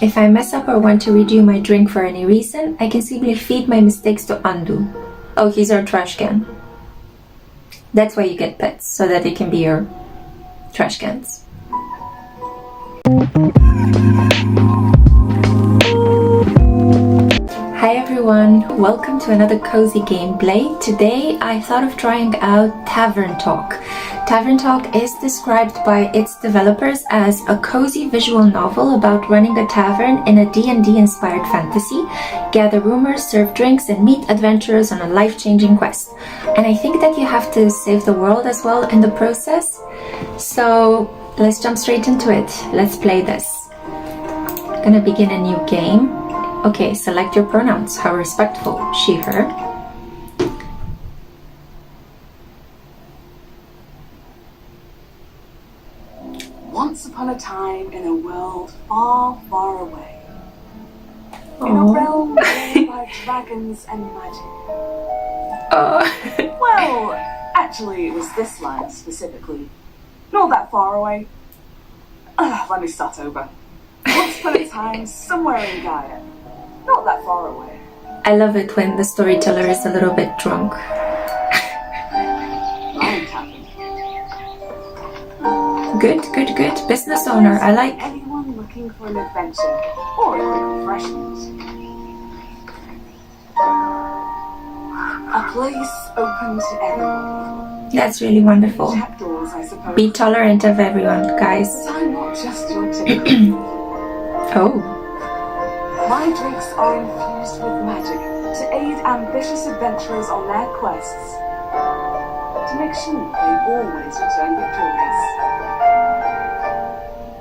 If I mess up or want to redo my drink for any reason, I can simply feed my mistakes to undo. Oh, he's our trash can. That's why you get pets, so that they can be your trash cans. Hi everyone, welcome to another cozy gameplay. Today I thought of trying out Tavern Talk. Tavern Talk is described by its developers as a cozy visual novel about running a tavern in a D&D inspired fantasy, gather rumors, serve drinks, and meet adventurers on a life-changing quest. And I think that you have to save the world as well in the process. So let's jump straight into it. Let's play this. I'm gonna begin a new game. Okay, select your pronouns. How respectful. She, her. Once upon a time in a world far, far away. In a realm ruled by dragons and magic. Well, actually it was this land specifically. Not that far away. Let me start over. Once upon a time, somewhere in Gaia. Not that far away. I love it when the storyteller is a little bit drunk. Good. Business owner, I like. Anyone looking for an adventure or a quick refreshment. A place open to everyone. That's really wonderful. Doors, I suppose. Be tolerant of everyone, guys. But I'm not just your typical. Oh. My drinks are infused with magic to aid ambitious adventurers on their quests. To make sure they always return victorious.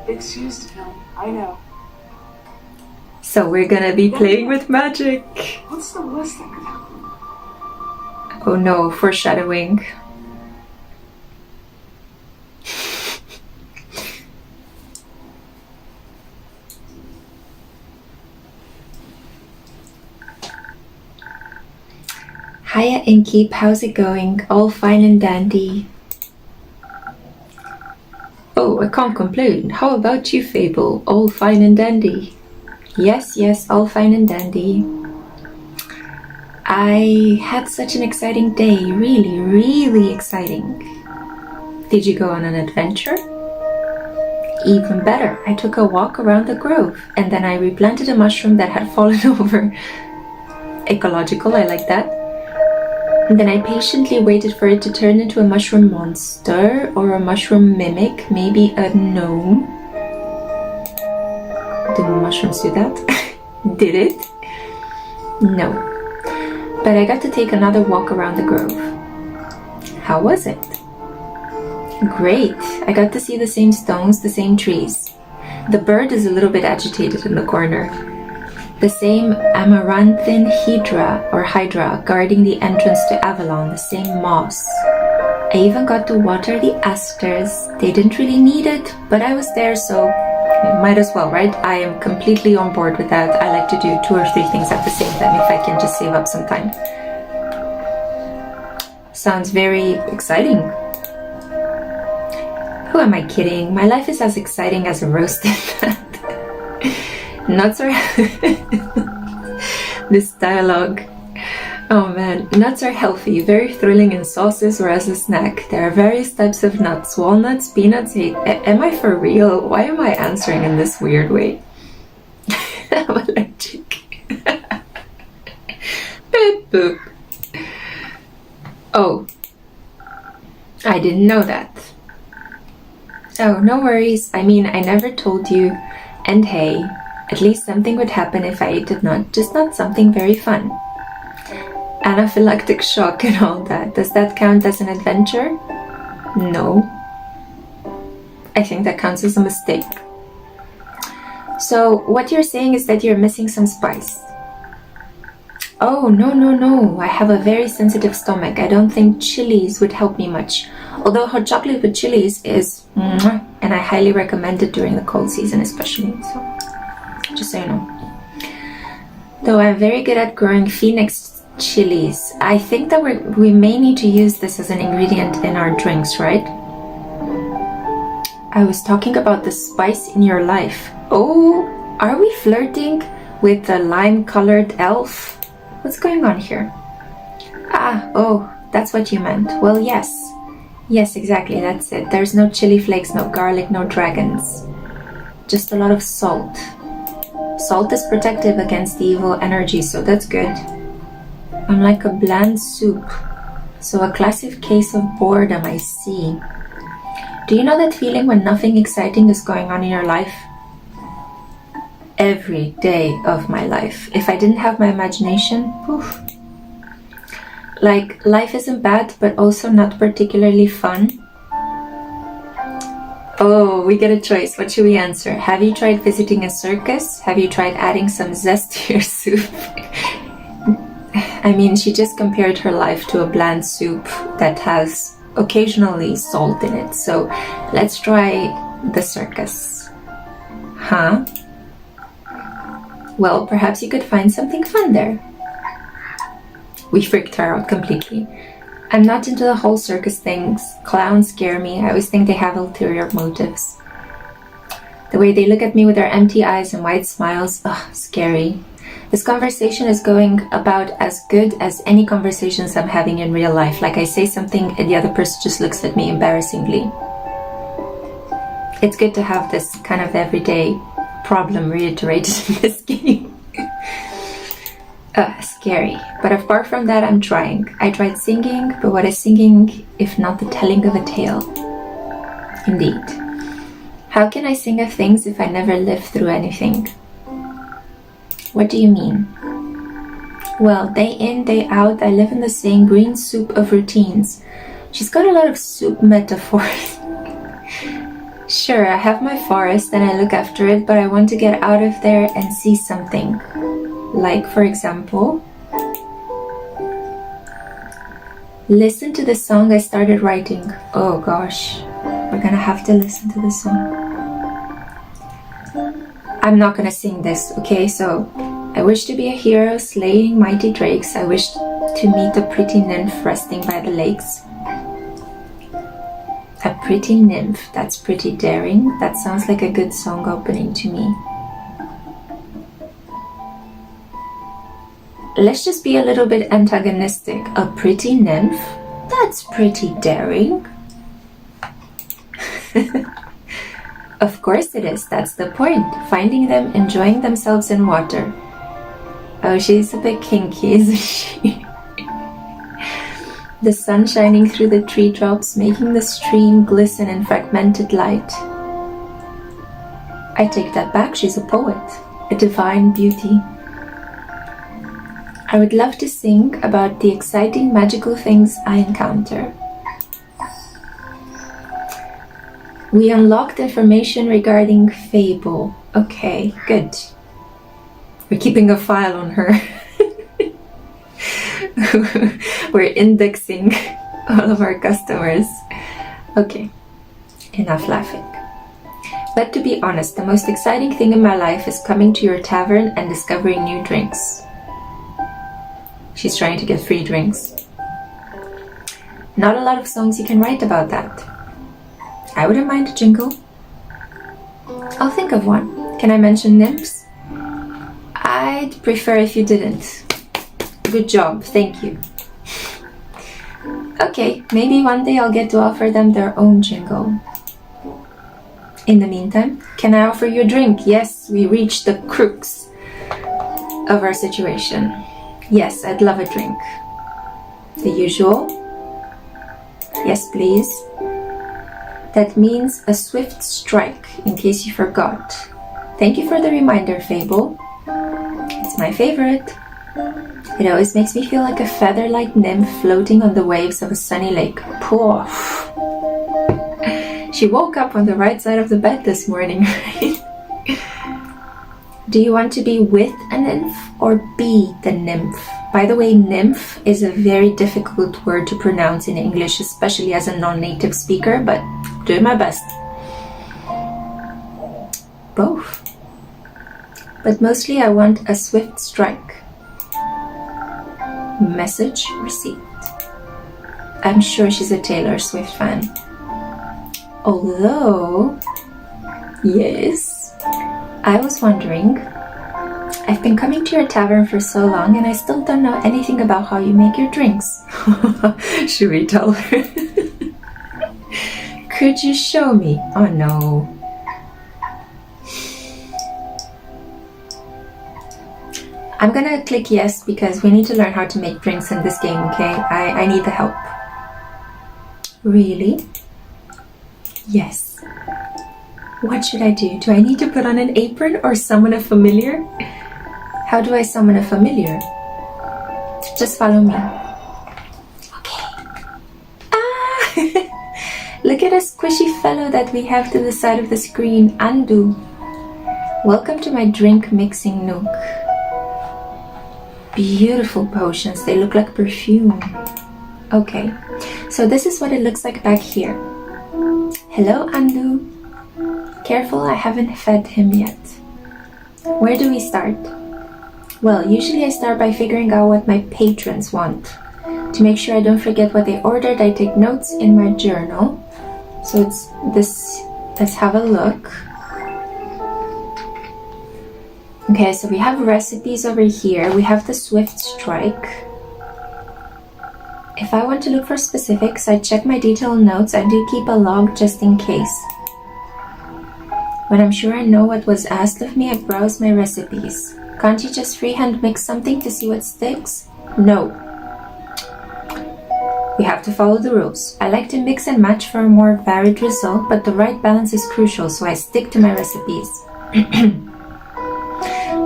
Big shoes to fill, I know. So we're gonna be playing with magic. What's the worst that could happen? Oh no, foreshadowing. Hiya Inkeep, how's it going? All fine and dandy. Oh, I can't complain. How about you, Fable? All fine and dandy. Yes, all fine and dandy. I had such an exciting day. Really exciting. Did you go on an adventure? Even better, I took a walk around the grove and then I replanted a mushroom that had fallen over. Ecological, I like that. And then I patiently waited for it to turn into a mushroom monster or a mushroom mimic, maybe a gnome. Do mushrooms do that? Did it? No. But I got to take another walk around the grove. How was it? Great. I got to see the same stones, the same trees. The bird is a little bit agitated in the corner. The same amaranthine hydra guarding the entrance to Avalon, the same moss. I even got to water the asters. They didn't really need it, but I was there, so might as well, right? I am completely on board with that. I like to do 2 or 3 things at the same time if I can just save up some time. Sounds very exciting. Who am I kidding? My life is as exciting as a roasted nut. Nuts are this dialogue. Oh man, nuts are healthy, very thrilling in sauces or as a snack. There are various types of nuts: walnuts, peanuts. Am I for real? Why am I answering in this weird way? I'm allergic. Beep boop. Oh, I didn't know that. Oh, no worries. I mean, I never told you. And hey, at least something would happen if I ate a nut, just not something very fun. Anaphylactic shock and all that. Does that count as an adventure? No. I think that counts as a mistake. So, what you're saying is that you're missing some spice. Oh, no. I have a very sensitive stomach. I don't think chilies would help me much. Although hot chocolate with chilies is mwah, and I highly recommend it during the cold season especially. So, just so you know. Though I'm very good at growing Phoenix chilies. I think that we may need to use this as an ingredient in our drinks, right? I was talking about the spice in your life. Oh, Are we flirting with the lime-colored elf? What's going on here? Ah, oh, that's what you meant. Well, yes. Yes, exactly, that's it. There's no chili flakes, no garlic, no dragons. Just a lot of salt. Salt is protective against the evil energy, so that's good. I'm like a bland soup. So a classic case of boredom, I see. Do you know that feeling when nothing exciting is going on in your life? Every day of my life. If I didn't have my imagination, poof. Like, life isn't bad, but also not particularly fun. Oh, we get a choice. What should we answer? Have you tried visiting a circus? Have you tried adding some zest to your soup? I mean, she just compared her life to a bland soup that has occasionally salt in it. So let's try the circus. Huh? Well, perhaps you could find something fun there. We freaked her out completely. I'm not into the whole circus things. Clowns scare me. I always think they have ulterior motives. The way they look at me with their empty eyes and wide smiles, ugh, scary. This conversation is going about as good as any conversations I'm having in real life. Like I say something and the other person just looks at me embarrassingly. It's good to have this kind of everyday problem reiterated in this game. Scary. But apart from that, I'm trying. I tried singing, but what is singing if not the telling of a tale? Indeed. How can I sing of things if I never lived through anything? What do you mean? Well, day in, day out, I live in the same green soup of routines. She's got a lot of soup metaphors. Sure, I have my forest and I look after it, but I want to get out of there and see something. Like, for example, listen to the song I started writing. Oh gosh, we're gonna have to listen to the song. I'm not gonna sing this, okay? So, I wish to be a hero slaying mighty drakes. I wish to meet a pretty nymph resting by the lakes. A pretty nymph, that's pretty daring. That sounds like a good song opening to me. Let's just be a little bit antagonistic. A pretty nymph? That's pretty daring. Of course it is, that's the point. Finding them enjoying themselves in water. Oh, she's a bit kinky, isn't she? The sun shining through the treetops, making the stream glisten in fragmented light. I take that back, she's a poet. A divine beauty. I would love to sing about the exciting magical things I encounter. We unlocked information regarding Fable. Okay, good. We're keeping a file on her. We're indexing all of our customers. Okay, enough laughing. But to be honest, the most exciting thing in my life is coming to your tavern and discovering new drinks. She's trying to get free drinks. Not a lot of songs you can write about that. I wouldn't mind a jingle. I'll think of one. Can I mention nymphs? I'd prefer if you didn't. Good job, thank you. Okay, maybe one day I'll get to offer them their own jingle. In the meantime, can I offer you a drink? Yes, we reached the crux of our situation. Yes, I'd love a drink. The usual? Yes, please. That means a swift strike, in case you forgot. Thank you for the reminder, Fable. It's my favorite. It always makes me feel like a feather-like nymph floating on the waves of a sunny lake. Poof. She woke up on the right side of the bed this morning, right? Do you want to be with a nymph or be the nymph? By the way, nymph is a very difficult word to pronounce in English, especially as a non-native speaker, but I'm doing my best. Both. But mostly I want a swift strike. Message received. I'm sure she's a Taylor Swift fan. Although, yes, I was wondering, I've been coming to your tavern for so long and I still don't know anything about how you make your drinks. Should we tell her? Could you show me? Oh no. I'm gonna click yes because we need to learn how to make drinks in this game, okay? I need the help. Really? Yes. What should I do? Do I need to put on an apron or summon a familiar? How do I summon a familiar? Just follow me. Okay. Ah! Look at a squishy fellow that we have to the side of the screen. Andu. Welcome to my drink mixing nook. Beautiful potions. They look like perfume. Okay. So this is what it looks like back here. Hello, Andu. Careful, I haven't fed him yet. Where do we start? Well, usually I start by figuring out what my patrons want. To make sure I don't forget what they ordered, I take notes in my journal. So it's this, let's have a look. Okay, so we have recipes over here. We have the Swift Strike. If I want to look for specifics, I check my detailed notes. I do keep a log just in case. When I'm sure I know what was asked of me, I browse my recipes. Can't you just freehand mix something to see what sticks? No. We have to follow the rules. I like to mix and match for a more varied result, but the right balance is crucial, so I stick to my recipes.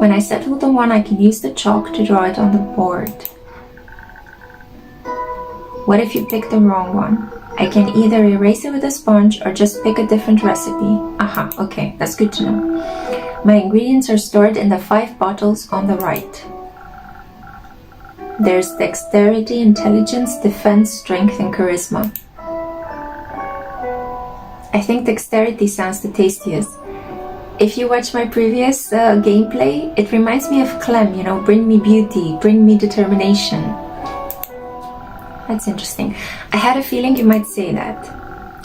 When I settle the one, I can use the chalk to draw it on the board. What if you pick the wrong one? I can either erase it with a sponge or just pick a different recipe. Aha, okay, that's good to know. My ingredients are stored in the 5 bottles on the right. There's dexterity, intelligence, defense, strength, and charisma. I think dexterity sounds the tastiest. If you watch my previous gameplay, it reminds me of Clem, you know, bring me beauty, bring me determination. That's interesting. I had a feeling you might say that.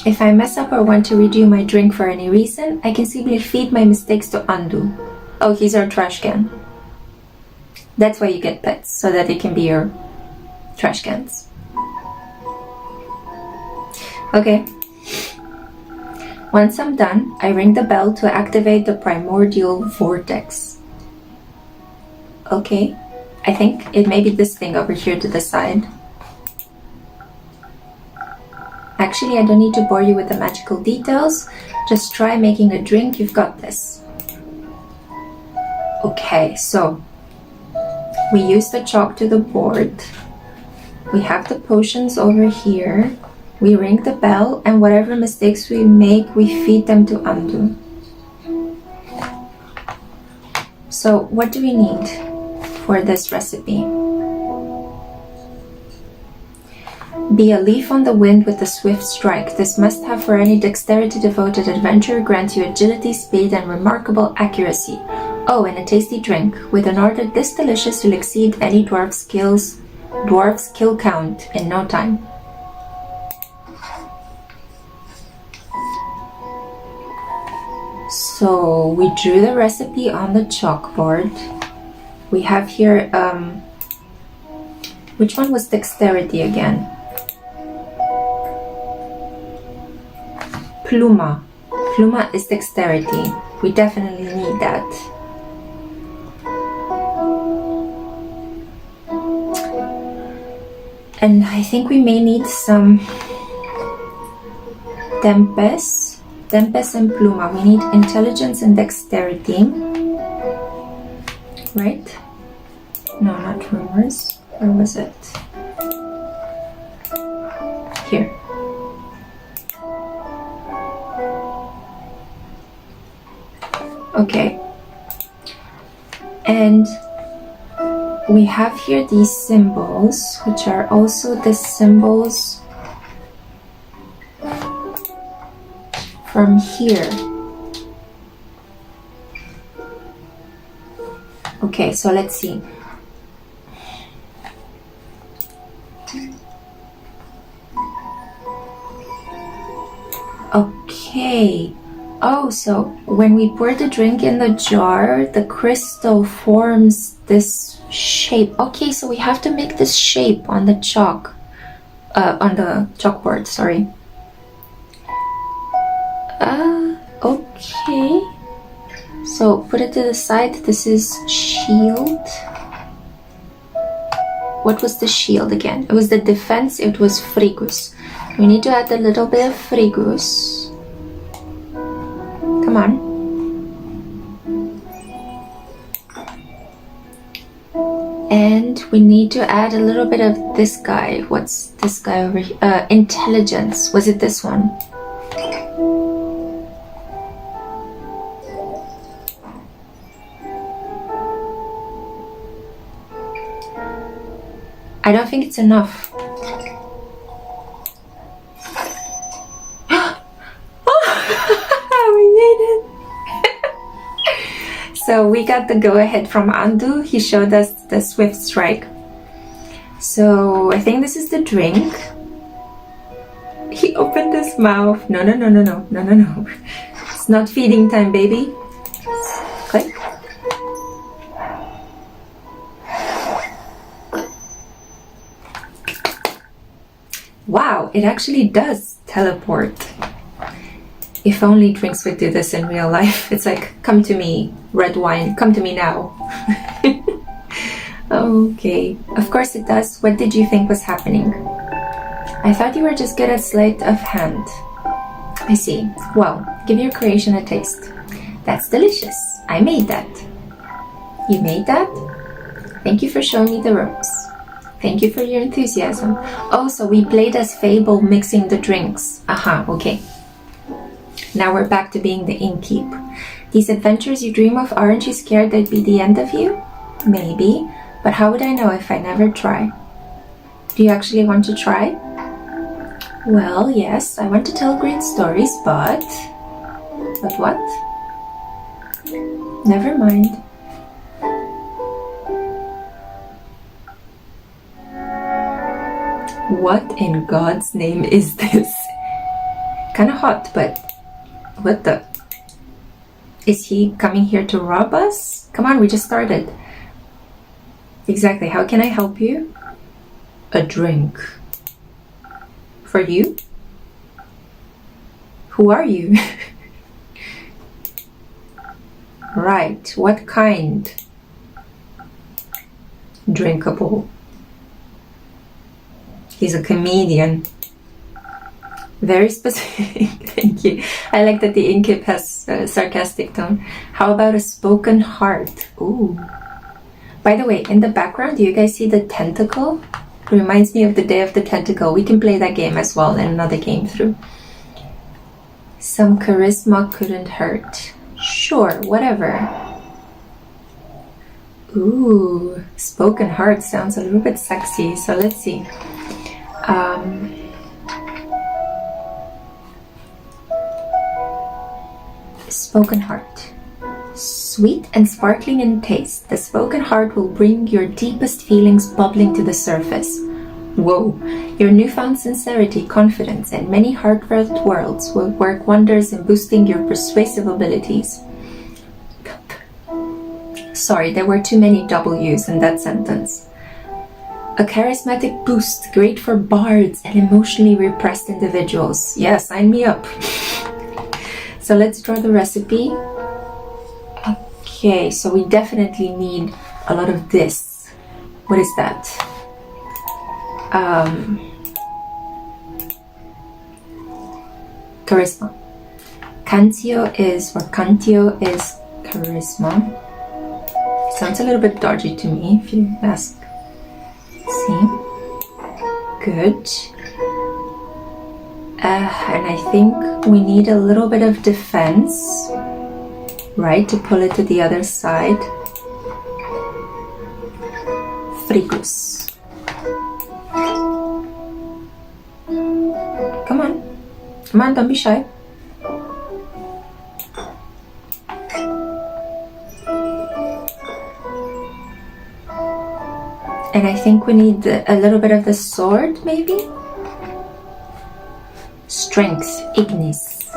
If I mess up or want to redo my drink for any reason, I can simply feed my mistakes to Andu. Oh, he's our trash can. That's why you get pets, so that they can be your trash cans. Okay. Once I'm done, I ring the bell to activate the primordial vortex. Okay. I think it may be this thing over here to the side. Actually, I don't need to bore you with the magical details. Just try making a drink, you've got this. Okay, so we use the chalk to the board. We have the potions over here. We ring the bell, and whatever mistakes we make, we feed them to Andu. So what do we need for this recipe? Be a leaf on the wind with a swift strike. This must-have for any dexterity-devoted adventurer, grants you agility, speed, and remarkable accuracy. Oh, and a tasty drink. With an order this delicious, you'll exceed any dwarf's kill count in no time. So we drew the recipe on the chalkboard. We have here, which one was dexterity again? Pluma. Pluma is dexterity. We definitely need that. And I think we may need some Tempest and Pluma. We need intelligence and dexterity. Right? No, not rumors. Where was it? Here. Okay. And we have here these symbols, which are also the symbols from here. Okay, so let's see. Okay. Oh, so when we pour the drink in the jar, the crystal forms this shape. Okay, so we have to make this shape on the chalkboard, sorry. Okay. So put it to the side. This is shield. What was the shield again? It was the defense, it was frigus. We need to add a little bit of frigus. Come on. And we need to add a little bit of this guy. What's this guy over here? Intelligence. Was it this one? I don't think it's enough. We made it! So we got the go-ahead from Andu. He showed us the Swift Strike. So I think this is the drink. He opened his mouth. No. It's not feeding time, baby. Click. Wow, it actually does teleport. If only drinks would do this in real life. It's like, come to me, red wine, come to me now. Okay, of course it does. What did you think was happening? I thought you were just good at sleight of hand. I see. Well, give your creation a taste. That's delicious. I made that. You made that? Thank you for showing me the ropes. Thank you for your enthusiasm. Oh, so we played as Fable mixing the drinks. Aha, okay. Now we're back to being the innkeep. These adventures you dream of, aren't you scared they'd be the end of you? Maybe, but how would I know if I never try? Do you actually want to try? Well, yes, I want to tell great stories, but... But what? Never mind. What in God's name is this? Kinda hot, but... What the? Is he coming here to rob us? Come on, we just started. Exactly, how can I help you? A drink. For you? Who are you? Right, what kind? Drinkable. He's a comedian. Very specific. Thank you. I like that the innkeep has a sarcastic tone. How about a spoken heart? Ooh. By the way, in the background, do you guys see the tentacle? It reminds me of the Day of the Tentacle. We can play that game as well in another game through. Some charisma couldn't hurt. Sure, whatever. Ooh, spoken heart sounds a little bit sexy. So let's see. Spoken heart. Sweet and sparkling in taste, the spoken heart will bring your deepest feelings bubbling to the surface. Whoa! Your newfound sincerity, confidence, and many heartfelt words will work wonders in boosting your persuasive abilities. Sorry, there were too many W's in that sentence. A charismatic boost, great for bards and emotionally repressed individuals. Yeah, sign me up. So let's draw the recipe. Okay, so we definitely need a lot of this. What is that? Charisma. Cantio is charisma. Sounds a little bit dodgy to me, if you ask. See? Good. And I think we need a little bit of defense, right, to pull it to the other side. Frigus. Come on. Come on, don't be shy. And I think we need a little bit of the sword, maybe? Strength, Ignis.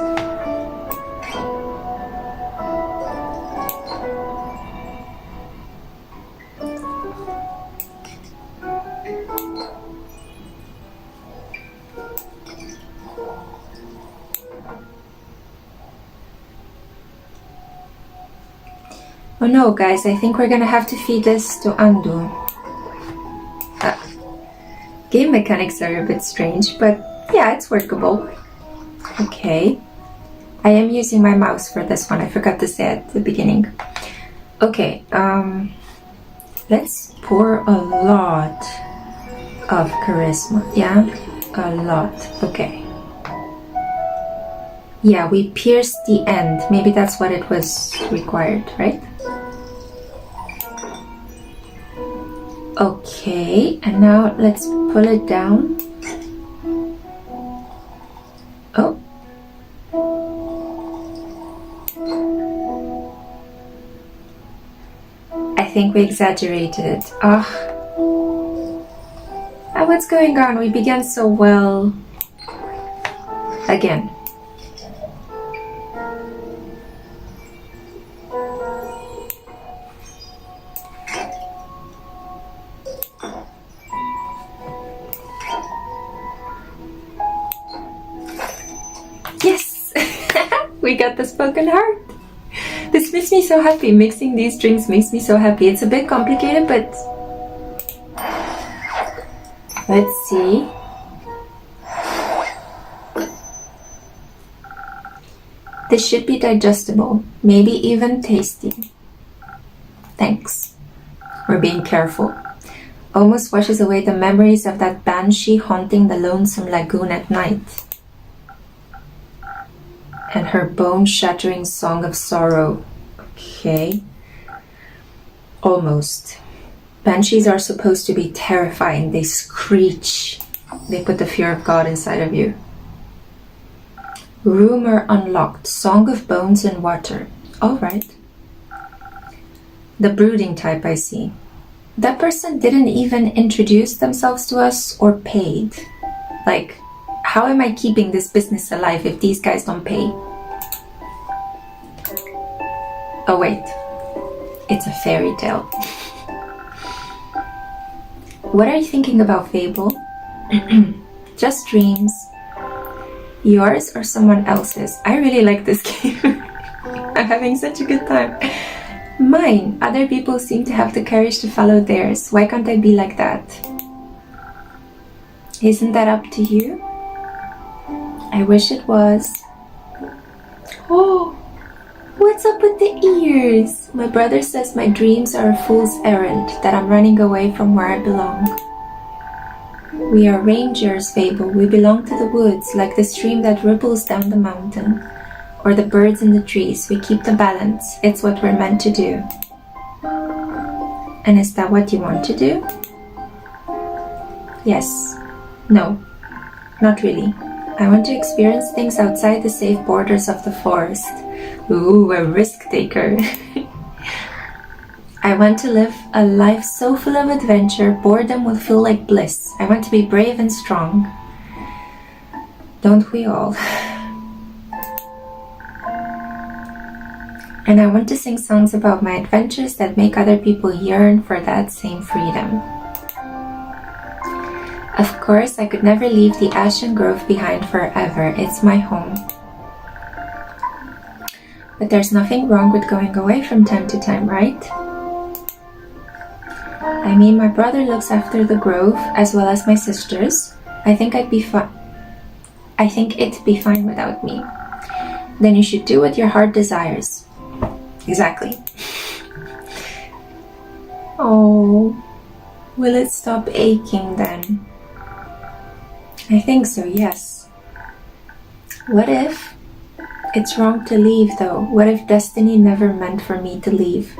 Oh no, guys, I think we're gonna have to feed this to Andu. Game mechanics are a bit strange, but yeah, it's workable. Okay. I am using my mouse for this one. I forgot to say at the beginning. Okay, let's pour a lot of charisma. Yeah, a lot. Okay. Yeah, we pierced the end. Maybe that's what it was required, right? Okay, and now let's pull it down. Oh. I think we exaggerated it. What's going on? We began so well. Again. Yes! We got the spoken heart. This makes me so happy. Mixing these drinks makes me so happy. It's a bit complicated, but let's see. This should be digestible, maybe even tasty. Thanks. We're being careful. Almost washes away the memories of that banshee haunting the lonesome lagoon at night. And her bone-shattering song of sorrow. Okay. Almost. Banshees are supposed to be terrifying. They screech. They put the fear of God inside of you. Rumor unlocked. Song of bones and water. Alright. The brooding type, I see. That person didn't even introduce themselves to us or paid. Like, how am I keeping this business alive if these guys don't pay? Oh wait, it's a fairy tale. What are you thinking about, Fable? Just dreams. Yours or someone else's? I really like this game. I'm having such a good time. Mine. Other people seem to have the courage to follow theirs. Why can't I be like that? Isn't that up to you? I wish it was. Oh, what's up with the ears? My brother says my dreams are a fool's errand, that I'm running away from where I belong. We are rangers, Fable. We belong to the woods, like the stream that ripples down the mountain. Or the birds in the trees. We keep the balance. It's what we're meant to do. And is that what you want to do? Yes. No. Not really. I want to experience things outside the safe borders of the forest. Ooh, a risk taker. I want to live a life so full of adventure, boredom will feel like bliss. I want to be brave and strong. Don't we all? And I want to sing songs about my adventures that make other people yearn for that same freedom. Of course, I could never leave the Ashen Grove behind forever. It's my home. But there's nothing wrong with going away from time to time, right? I mean, my brother looks after the grove as well as my sisters. I think it'd be fine without me. Then you should do what your heart desires. Exactly. Oh, will it stop aching then? I think so, yes. What if it's wrong to leave though? What if destiny never meant for me to leave?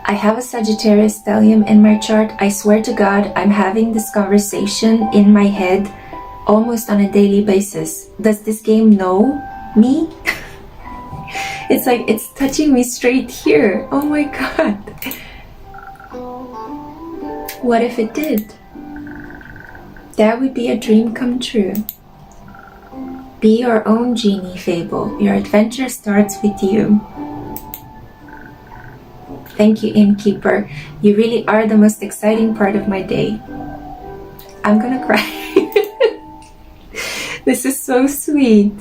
I have a Sagittarius stellium in my chart. I swear to God, I'm having this conversation in my head almost on a daily basis. Does this game know me? It's like it's touching me straight here. Oh my God. What if it did? That would be a dream come true. Be your own genie, Fable. Your adventure starts with you. Thank you, innkeeper. You really are the most exciting part of my day. I'm gonna cry. This is so sweet.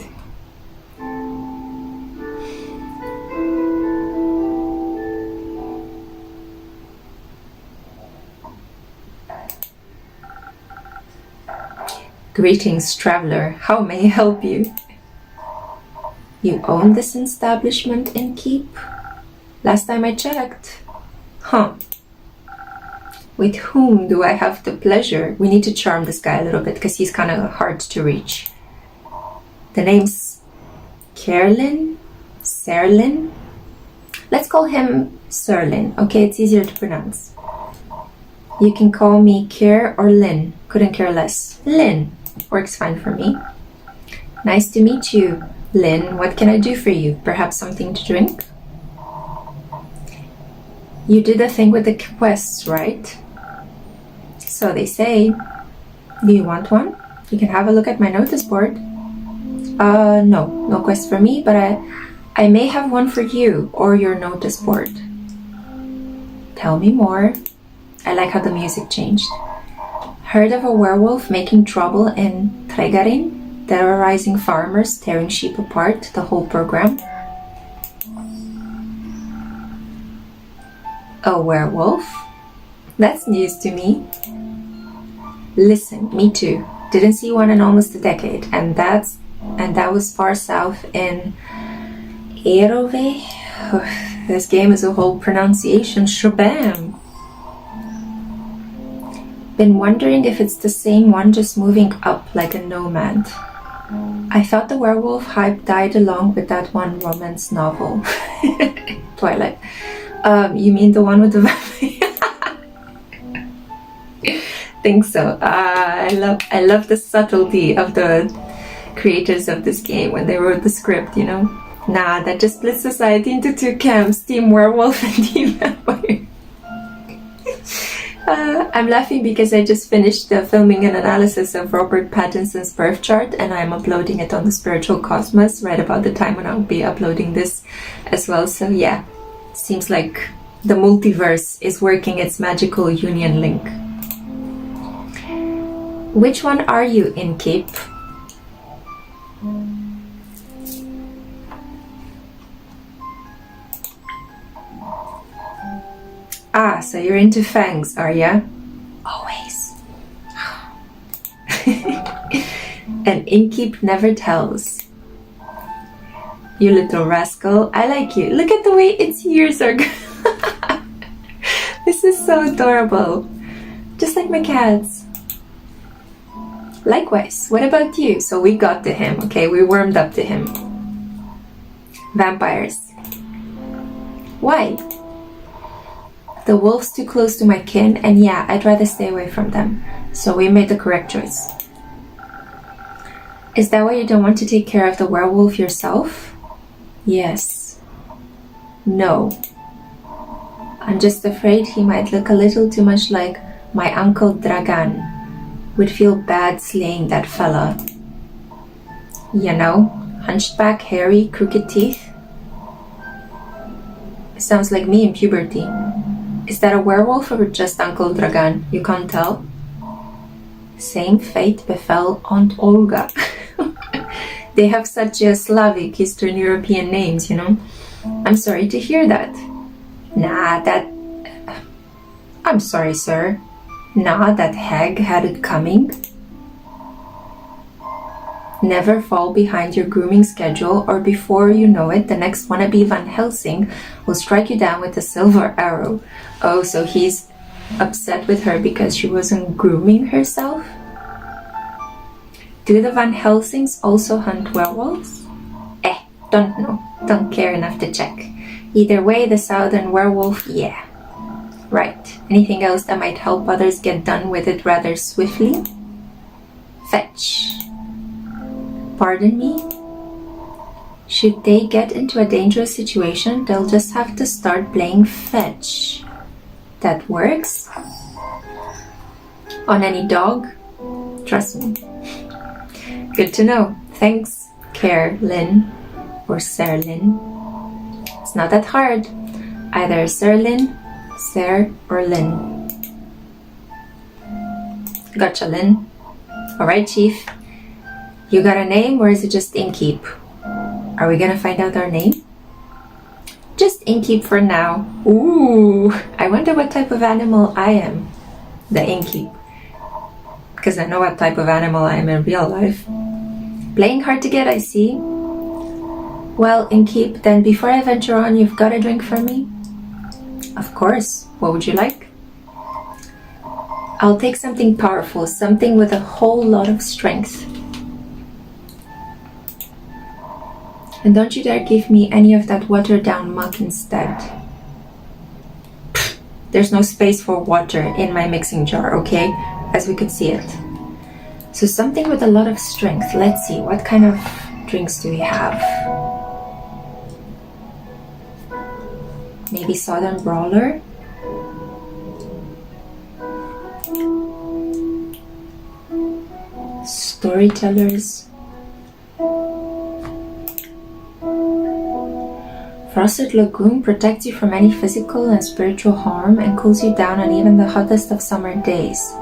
Greetings, traveler. How may I help you? You own this establishment, innkeep? Last time I checked. Huh. With whom do I have the pleasure? We need to charm this guy a little bit because he's kind of hard to reach. The name's Serlin? Let's call him Serlin. Okay, it's easier to pronounce. You can call me Kier or Lynn. Couldn't care less. Lynn works fine for me. Nice to meet you, Lynn. What can I do for you? Perhaps something to drink? You did the thing with the quests, right? So they say. Do you want one? You can have a look at my notice board. No quest for me, but I may have one for you or your notice board. Tell me more. I like how the music changed. Heard of a werewolf making trouble in Tregarin, terrorizing farmers, tearing sheep apart, the whole program. A werewolf? That's news to me. Listen, me too. Didn't see one in almost a decade, and that was far south in Erove. This game is a whole pronunciation shabam. Been wondering if it's the same one, just moving up like a nomad. I thought the werewolf hype died along with that one romance novel. Twilight. You mean the one with the vampire? Think so. I love the subtlety of the creators of this game when they wrote the script, you know? Nah, that just splits society into two camps, Team Werewolf and Team Vampire. I'm laughing because I just finished the filming and analysis of Robert Pattinson's birth chart, and I'm uploading it on the Spiritual Cosmos right about the time when I'll be uploading this as well. So yeah, seems like the multiverse is working its magical union link. Which one are you, innkeep? Ah, so you're into fangs, are ya? Always. An innkeep never tells. You little rascal, I like you. Look at the way its ears are. This is so adorable. Just like my cats. Likewise, what about you? So we got to him, okay? We warmed up to him. Vampires. Why? The wolf's too close to my kin, and yeah, I'd rather stay away from them. So we made the correct choice. Is that why you don't want to take care of the werewolf yourself? Yes. No. I'm just afraid he might look a little too much like my uncle Dragan. Would feel bad slaying that fella. You know, hunchback, hairy, crooked teeth. Sounds like me in puberty. Is that a werewolf or just Uncle Dragan? You can't tell? Same fate befell Aunt Olga. They have such Slavic, Eastern European names, you know? I'm sorry to hear that. Nah, I'm sorry, sir. Nah, that hag had it coming. Never fall behind your grooming schedule, or before you know it, the next wannabe Van Helsing will strike you down with a silver arrow. Oh, so he's upset with her because she wasn't grooming herself? Do the Van Helsings also hunt werewolves? Don't know. Don't care enough to check. Either way, the southern werewolf, yeah. Right. Anything else that might help others get done with it rather swiftly? Fetch. Pardon me? Should they get into a dangerous situation, they'll just have to start playing fetch. That works? On any dog? Trust me. Good to know. Thanks, Lynn or Serlin. It's not that hard. Either Sir Lin, Sir, or Lin. Gotcha, Lin. Alright, Chief. You got a name, or is it just Innkeep? Are we gonna find out our name? Just Innkeep for now. Ooh, I wonder what type of animal I am. The Innkeep. Because I know what type of animal I am in real life. Playing hard to get, I see. Well, Innkeep, then before I venture on, you've got a drink for me? Of course. What would you like? I'll take something powerful, something with a whole lot of strength. And don't you dare give me any of that watered-down muck instead. Pfft, there's no space for water in my mixing jar, okay? As we could see it. So something with a lot of strength. Let's see, what kind of drinks do we have? Maybe Southern Brawler? Storytellers? Frosted Lagoon protects you from any physical and spiritual harm and cools you down on even the hottest of summer days.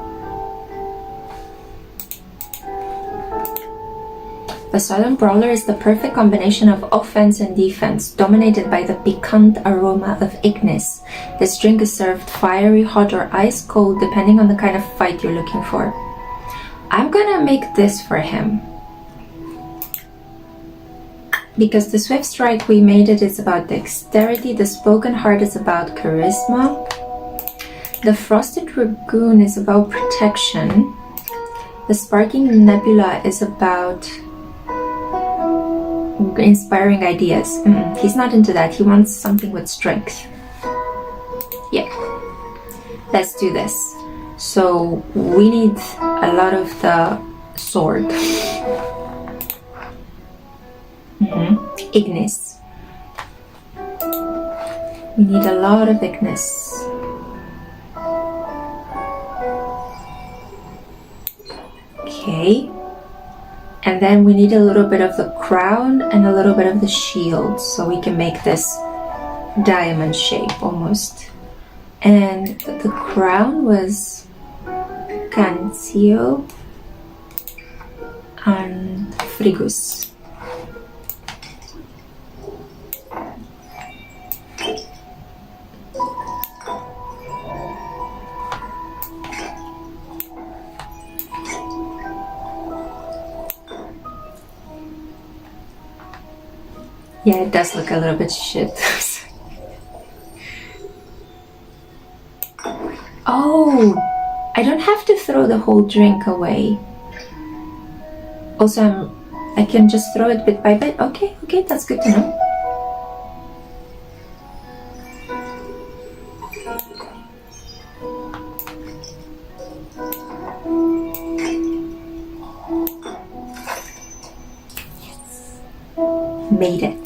The Southern Brawler is the perfect combination of offense and defense, dominated by the piquant aroma of Ignis. This drink is served fiery, hot, or ice cold, depending on the kind of fight you're looking for. I'm gonna make this for him. Because the Swift Strike, we made it, is about dexterity, the Spoken Heart is about charisma, the Frosted Lagoon is about protection, the Sparking Nebula is about inspiring ideas. He's not into that, he wants something with strength. Yeah, let's do this. So we need a lot of the sword. Ignis. We need a lot of Ignis. Okay. And then we need a little bit of the crown and a little bit of the shield, so we can make this diamond shape almost. And the crown was Cancio and Frigus. Yeah, it does look a little bit shit. Oh, I don't have to throw the whole drink away. Also, I can just throw it bit by bit. Okay, that's good to know. Made it.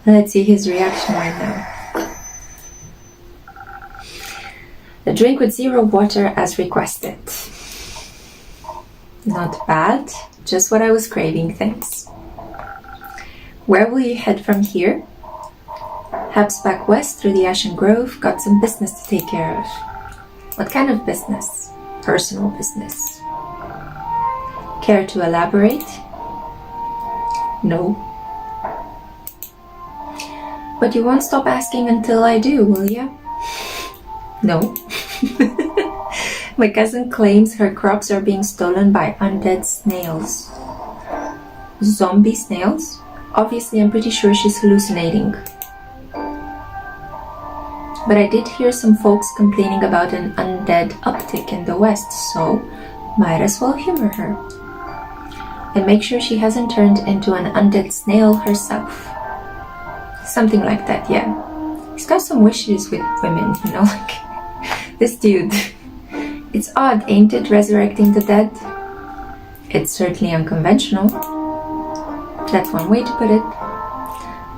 Let's see his reaction right now. A drink with 0 water as requested. Not bad, just what I was craving, thanks. Where will you head from here? Perhaps back west through the Ashen Grove, got some business to take care of. What kind of business? Personal business. Care to elaborate? No. But you won't stop asking until I do, will ya? No. My cousin claims her crops are being stolen by undead snails. Zombie snails? Obviously, I'm pretty sure she's hallucinating. But I did hear some folks complaining about an undead uptick in the west, so might as well humor her. And make sure she hasn't turned into an undead snail herself. Something like that, yeah. He's got some wishes with women, you know, like this dude. It's odd, ain't it, resurrecting the dead? It's certainly unconventional. That's one way to put it.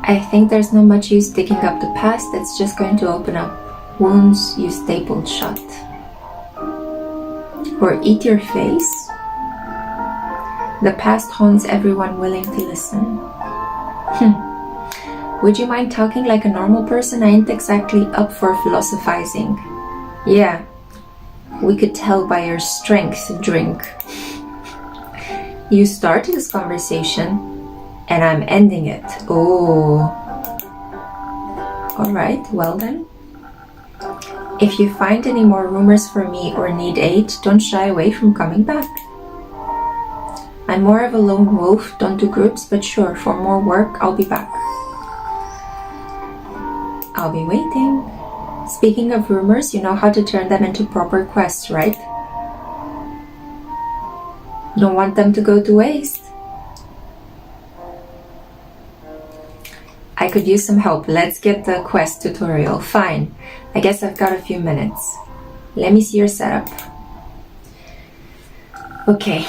I think there's not much use digging up the past, it's just going to open up wounds you stapled shut. Or eat your face? The past haunts everyone willing to listen. Would you mind talking like a normal person? I ain't exactly up for philosophizing. Yeah, we could tell by your strength drink. You started this conversation, and I'm ending it. Oh. Alright, well then. If you find any more rumors for me or need aid, don't shy away from coming back. I'm more of a lone wolf, don't do groups, but sure, for more work, I'll be back. I'll be waiting. Speaking of rumors, you know how to turn them into proper quests, right? Don't want them to go to waste. I could use some help. Let's get the quest tutorial. Fine. I guess I've got a few minutes. Let me see your setup. Okay.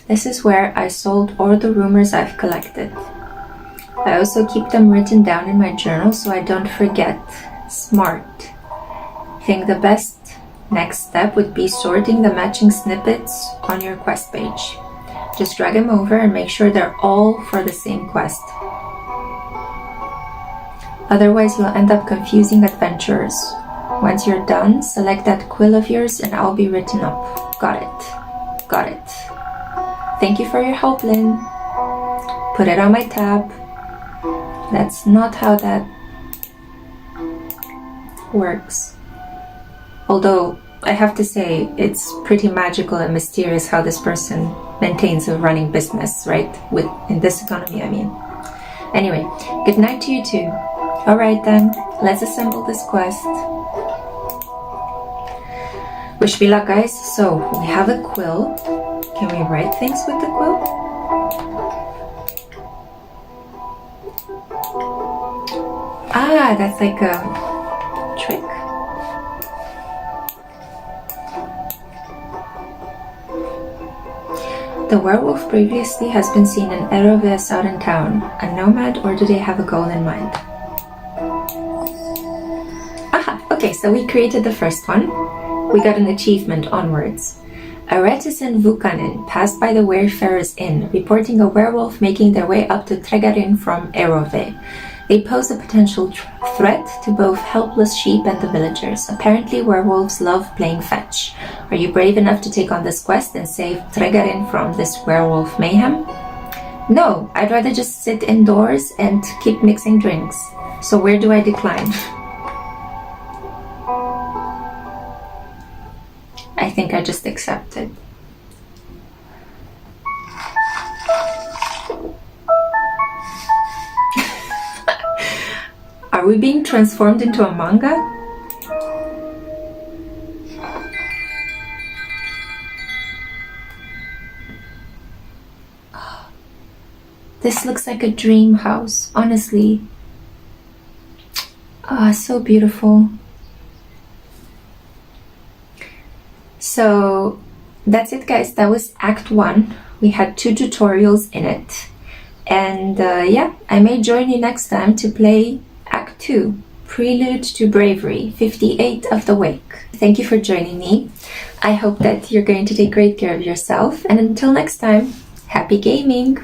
This is where I sold all the rumors I've collected. I also keep them written down in my journal so I don't forget. Smart. Think the best next step would be sorting the matching snippets on your quest page. Just drag them over and make sure they're all for the same quest. Otherwise, you'll end up confusing adventurers. Once you're done, select that quill of yours and I'll be written up. Got it. Got it. Thank you for your help, Lynn. Put it on my tab. That's not how that works. Although, I have to say, it's pretty magical and mysterious how this person maintains a running business, right? In this economy, I mean. Anyway, good night to you too. Alright then, let's assemble this quest. Wish me luck, guys. So, we have a quill. Can we write things with the quill? Ah, that's like a trick. The werewolf previously has been seen in Erove southern town. A nomad, or do they have a goal in mind? Aha, okay, so we created the first one. We got an achievement onwards. A reticent Vukanin passed by the Wayfarer's Inn, reporting a werewolf making their way up to Tregarin from Erove. They pose a potential threat to both helpless sheep and the villagers. Apparently, werewolves love playing fetch. Are you brave enough to take on this quest and save Tregarin from this werewolf mayhem? No, I'd rather just sit indoors and keep mixing drinks. So where do I decline? I think I just accepted. Are we being transformed into a manga? This looks like a dream house, honestly. Ah, so beautiful. So that's it, guys. That was Act 1. We had 2 tutorials in it. And yeah, I may join you next time to play Act 2, Prelude to Bravery, 58 of the Wake. Thank you for joining me. I hope that you're going to take great care of yourself. And until next time, happy gaming!